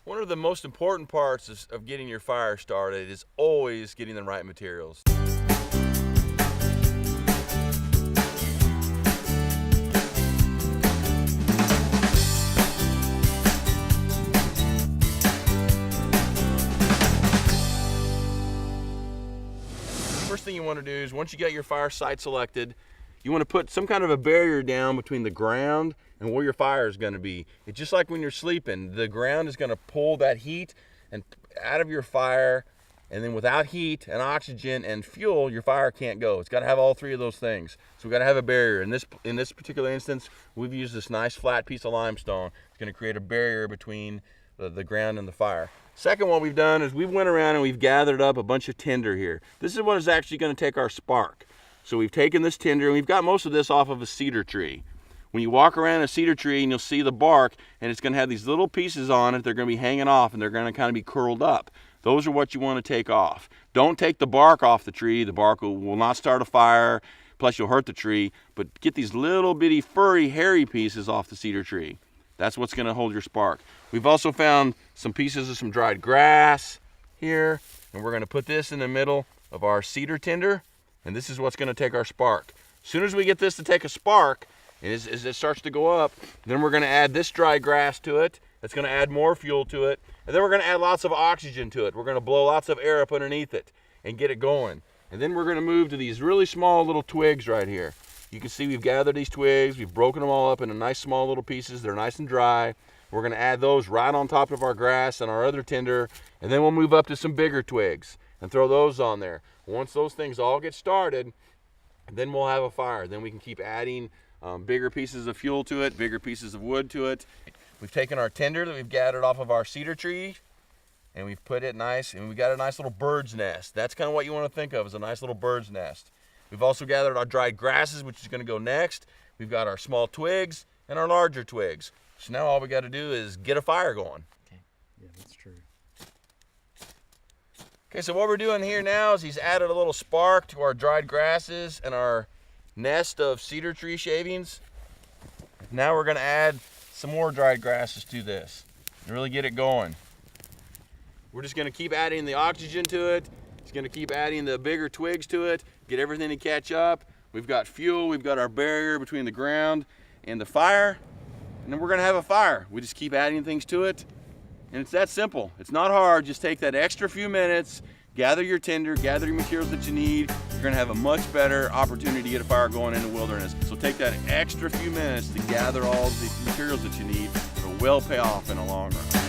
One of the most important parts of getting your fire started is always getting the right materials. First thing you want to do is, once you got your fire site selected, you want to put some kind of a barrier down between the ground and where your fire is going to be. It's just like when you're sleeping. The ground is going to pull that heat and out of your fire, and then without heat and oxygen and fuel, your fire can't go. It's got to have all three of those things. So we've got to have a barrier. In this particular instance, we've used this nice flat piece of limestone. It's going to create a barrier between the ground and the fire. Second, what we've done is we've went around and we've gathered up a bunch of tinder here. This is what is actually going to take our spark. So we've taken this tinder, and we've got most of this off of a cedar tree. When you walk around a cedar tree, and you'll see the bark, and it's going to have these little pieces on it. They're going to be hanging off, and they're going to kind of be curled up. Those are what you want to take off. Don't take the bark off the tree. The bark will not start a fire, plus you'll hurt the tree. But get these little bitty furry, hairy pieces off the cedar tree. That's what's going to hold your spark. We've also found some pieces of some dried grass here, and we're going to put this in the middle of our cedar tinder. And this is what's going to take our spark. As soon as we get this to take a spark, and as it starts to go up, then we're going to add this dry grass to it. That's going to add more fuel to it. And then we're going to add lots of oxygen to it. We're going to blow lots of air up underneath it and get it going. And then we're going to move to these really small little twigs right here. You can see we've gathered these twigs. We've broken them all up into nice small little pieces. They're nice and dry. We're going to add those right on top of our grass and our other tinder. And then we'll move up to some bigger twigs and throw those on there. Once those things all get started, then we'll have a fire. Then we can keep adding bigger pieces of fuel to it, bigger pieces of wood to it. We've taken our tinder that we've gathered off of our cedar tree, and we've put it nice, and we've got a nice little bird's nest. That's kind of what you want to think of as a nice little bird's nest. We've also gathered our dried grasses, which is going to go next. We've got our small twigs and our larger twigs. So now all we got to do is get a fire going. Okay. Yeah, that's true. Okay, so what we're doing here now is he's added a little spark to our dried grasses and our nest of cedar tree shavings. Now we're going to add some more dried grasses to this and really get it going. We're just going to keep adding the oxygen to it. It's going to keep adding the bigger twigs to it, get everything to catch up. We've got fuel, we've got our barrier between the ground and the fire, and then we're going to have a fire. We just keep adding things to it. And it's that simple. It's not hard. Just take that extra few minutes, gather your tinder, gather your materials that you need. You're going to have a much better opportunity to get a fire going in the wilderness. So take that extra few minutes to gather all the materials that you need. It'll well pay off in the long run.